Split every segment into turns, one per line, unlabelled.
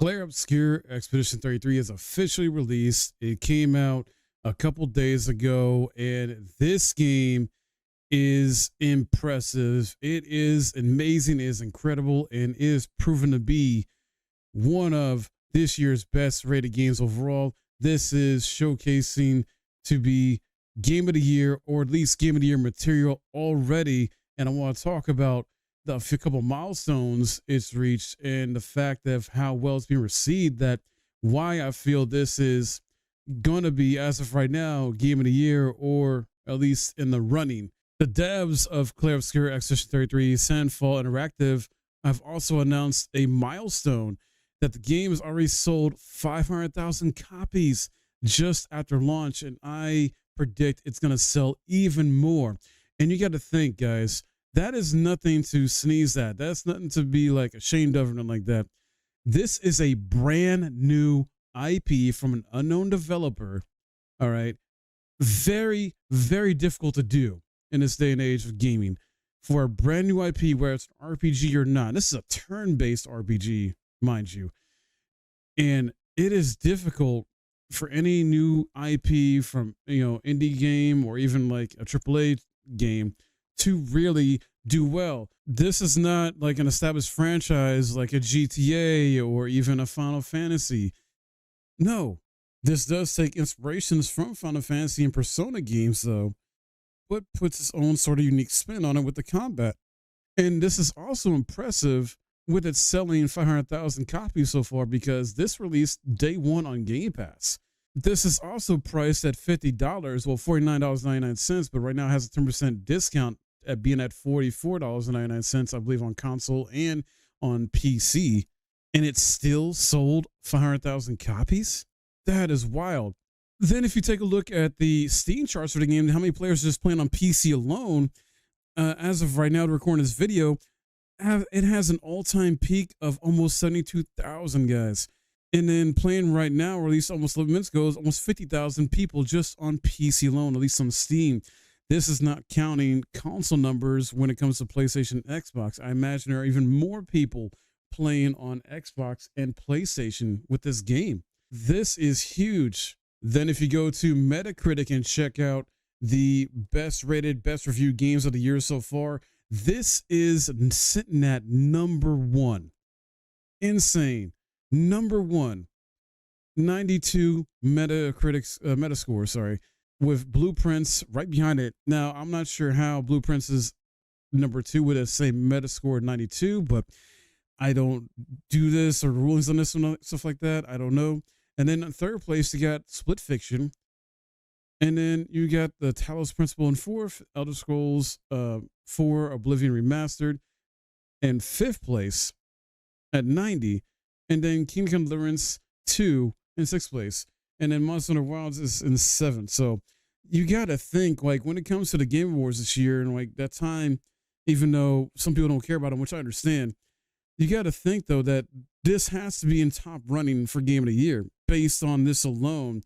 Clair Obscur Expedition 33 is officially released. It came out a couple days ago, and this game is impressive. It is amazing, it is incredible, and is proven to be one of this year's best rated games overall. This is showcasing to be game of the year, or at least game of the year material already. And I want to talk about the couple milestones it's reached and the fact of how well it's being received, that why I feel this is going to be, as of right now, game of the year, or at least in the running. The devs of Clair Obscur Expedition 33, Sandfall Interactive, have also announced a milestone that the game has already sold 500,000 copies just after launch, and I predict it's going to sell even more. And you got to think, guys, that is nothing to sneeze at. That's nothing to be like ashamed of or nothing like that. This is a brand new IP from an unknown developer. All right. Very, very difficult to do in this day and age of gaming for a brand new IP, where it's an RPG or not. This is a turn-based RPG, mind you. And it is difficult for any new IP from, indie game or even like a AAA game to really do well. This is not like an established franchise like a GTA or even a Final Fantasy. No, this does take inspirations from Final Fantasy and Persona games, though, but puts its own sort of unique spin on it with the combat. And this is also impressive with it selling 500,000 copies so far, because this released day one on Game Pass. This is also priced at $50, well, $49.99, but right now it has a 10% discount at being at $44.99, I believe, on console and on PC. And it still sold 500,000 copies? That is wild. Then if you take a look at the Steam charts for the game, how many players are just playing on PC alone, as of right now to record this video, it has an all-time peak of almost 72,000 guys. And then playing right now, or at least almost 11 minutes ago, is almost 50,000 people just on PC alone, at least on Steam. This is not counting console numbers when it comes to PlayStation and Xbox. I imagine there are even more people playing on Xbox and PlayStation with this game. This is huge. Then if you go to Metacritic and check out the best rated, best reviewed games of the year so far, this is sitting at number one. Insane. Number one. 92 Metascore, sorry, with Blueprints right behind it. Now, I'm not sure how Blueprints is number two with a same Metascore 92, but I don't do this or rulings on this and stuff like that. I don't know. And then in third place, you got Split Fiction. And then you got the Talos Principle in fourth, Elder Scrolls 4 Oblivion Remastered. And fifth place at 90. And then Kingdom Deliverance 2 in sixth place. And then Monster Hunter Wilds is in seventh. So you got to think, like, when it comes to the Game Awards this year, and like that time, even though some people don't care about them, which I understand, you got to think, though, that this has to be in top running for Game of the Year based on this alone.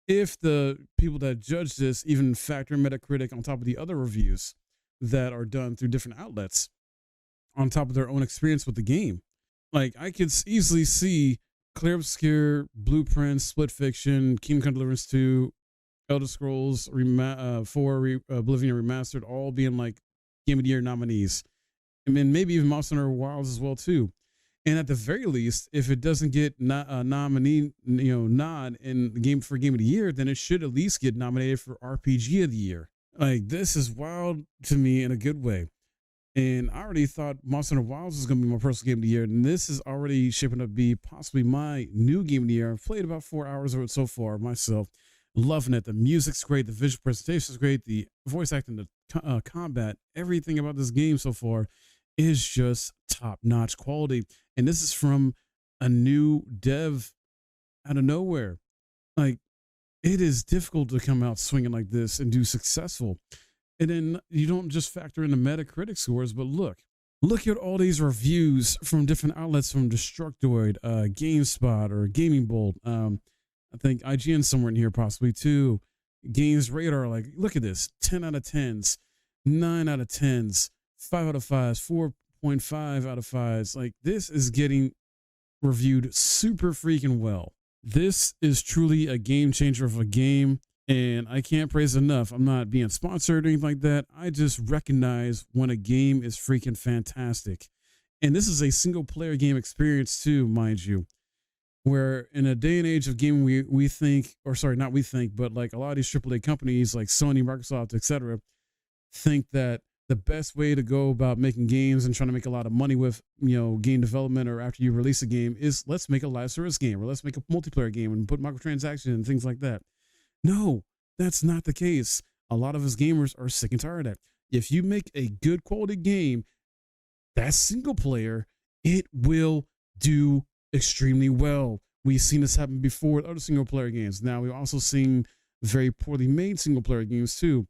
If the people that judge this even factor Metacritic on top of the other reviews that are done through different outlets, on top of their own experience with the game. Like, I could easily see Clair Obscur, Blueprint, Split Fiction, Kingdom Deliverance 2, Elder Scrolls 4 Oblivion Remastered all being like Game of the Year nominees. And then maybe even Monster Hunter Wilds as well too. And at the very least, if it doesn't get a nominee, nod in the game for Game of the Year, then it should at least get nominated for RPG of the Year. Like, this is wild to me in a good way. And I already thought Monster Hunter Wilds was going to be my personal game of the year, and this is already shaping up to be possibly my new game of the year. I've played about 4 hours of it so far myself. Loving it. The music's great. The visual presentation is great. The voice acting, the combat, everything about this game so far is just top-notch quality. And this is from a new dev out of nowhere. Like, it is difficult to come out swinging like this and do successful. And then you don't just factor in the Metacritic scores, but look at all these reviews from different outlets, from Destructoid, GameSpot, or Gaming Bolt. I think IGN somewhere in here possibly too. Games Radar, like, look at this. 10 out of 10s, 9 out of 10s, 5 out of 5s, 4.5 out of 5s. Like, this is getting reviewed super freaking well. This is truly a game changer of a game, and I can't praise it enough. I'm not being sponsored or anything like that. I just recognize when a game is freaking fantastic. And this is a single player game experience too, mind you, where in a day and age of gaming, we think, or sorry, not we think, but like a lot of these AAA companies like Sony, Microsoft, etc., think that the best way to go about making games and trying to make a lot of money with, game development, or after you release a game, is let's make a live service game, or let's make a multiplayer game and put microtransactions and things like that. No, that's not the case. A lot of us gamers are sick and tired of that. If you make a good quality game that's single player, it will do extremely well. We've seen this happen before with other single player games. Now we've also seen very poorly made single player games too.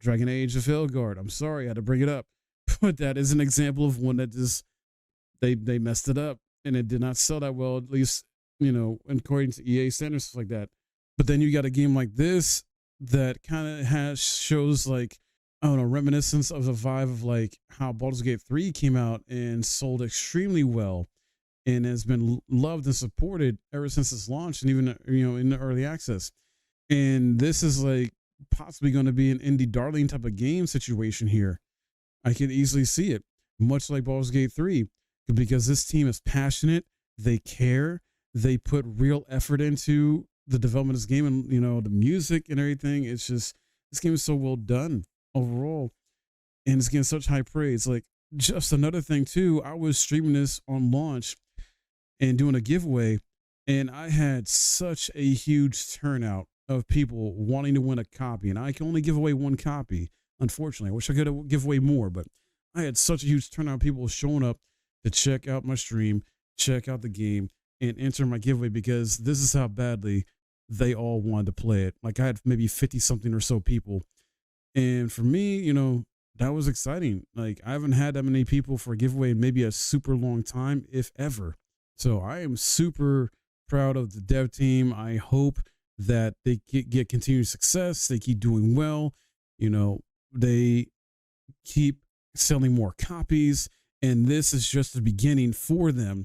Dragon Age of Elgard. I'm sorry I had to bring it up, but that is an example of one that just they messed it up and it did not sell that well, at least according to EA standards, stuff like that. But then you got a game like this that kind of shows like, I don't know, reminiscence of the vibe of like how Baldur's Gate 3 came out and sold extremely well and has been loved and supported ever since its launch, and even in the early access. And this is like possibly going to be an indie darling type of game situation here. I could easily see it, much like Baldur's Gate 3, because this team is passionate, they care, they put real effort into the development of this game, and the music and everything. It's just, this game is so well done overall, and it's getting such high praise. Like, just another thing too, I was streaming this on launch and doing a giveaway, and I had such a huge turnout of people wanting to win a copy, and I can only give away one copy, unfortunately. I wish I could give away more, but I had such a huge turnout of people showing up to check out my stream, check out the game, and enter my giveaway, because this is how badly they all wanted to play it. Like, I had maybe 50 something or so people, and for me, that was exciting. Like, I haven't had that many people for a giveaway in maybe a super long time, if ever. So I am super proud of the dev team. I hope that they get continued success. They keep doing well. They keep selling more copies. And this is just the beginning for them,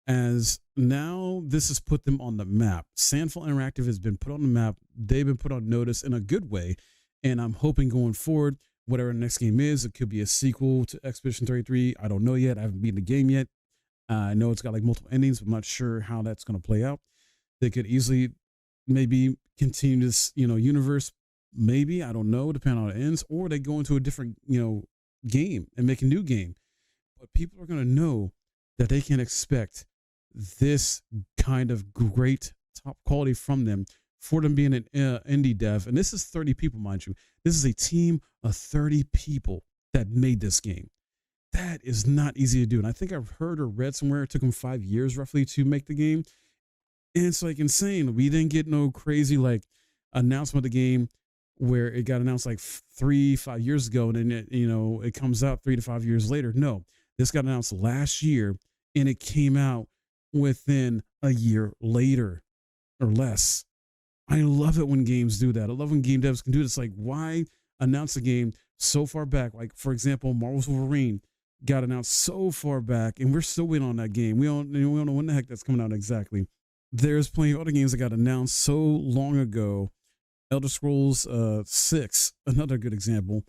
as now this has put them on the map. Sandfall Interactive has been put on the map. They've been put on notice in a good way. And I'm hoping going forward, whatever the next game is, it could be a sequel to Expedition 33. I don't know yet. I haven't beaten the game yet. I know it's got like multiple endings, but I'm not sure how that's going to play out. They could easily maybe continue this, universe. Maybe, I don't know, depending on how it ends, or they go into a different, game and make a new game. But people are going to know that they can expect this kind of great top quality from them, for them being an indie dev. And this is 30 people, mind you. This is a team of 30 people that made this game. That is not easy to do. And I think I've heard or read somewhere it took them 5 years roughly to make the game. And it's like insane. We didn't get no crazy like announcement of the game where it got announced like 3-5 years ago, and then it comes out 3 to 5 years later. No, this got announced last year, and it came out within a year later or less. I love it when games do that. I love when game devs can do this. Like, why announce a game so far back? Like, for example, Marvel's Wolverine got announced so far back, and we're still waiting on that game. We don't know when the heck that's coming out exactly. There's plenty of other games that got announced so long ago. Elder Scrolls 6, another good example,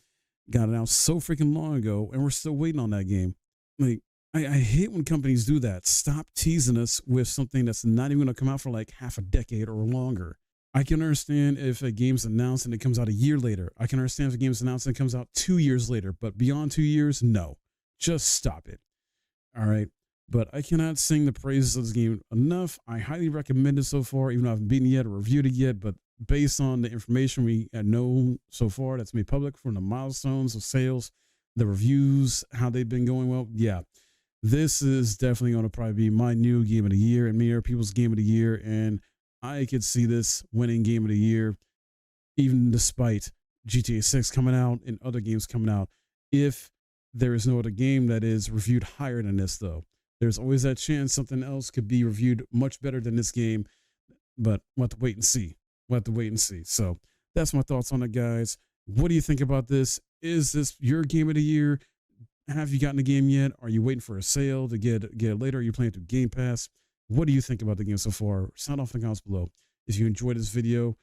got announced so freaking long ago, and we're still waiting on that game. Like, I hate when companies do that. Stop teasing us with something that's not even going to come out for like half a decade or longer. I can understand if a game's announced and it comes out a year later. I can understand if a game's announced and it comes out 2 years later, but beyond 2 years, no. Just stop it. All right. But I cannot sing the praises of this game enough. I highly recommend it so far, even though I haven't beaten it yet or reviewed it yet. But based on the information we know so far that's made public from the milestones of sales, the reviews, how they've been going, well, yeah, this is definitely going to probably be my new game of the year and many other people's game of the year. And I could see this winning game of the year, even despite GTA 6 coming out and other games coming out. If there is no other game that is reviewed higher than this, though, there's always that chance something else could be reviewed much better than this game. But we'll have to wait and see. We'll have to wait and see. So that's my thoughts on it, guys. What do you think about this? Is this your game of the year? Have you gotten the game yet? Are you waiting for a sale to get it later? Are you playing through Game Pass? What do you think about the game so far? Sound off in the comments below. If you enjoyed this video,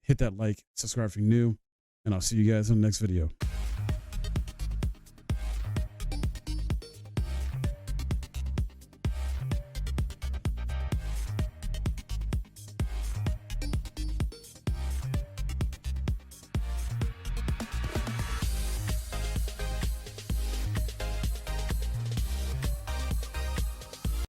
hit that like, subscribe if you're new, and I'll see you guys in the next video.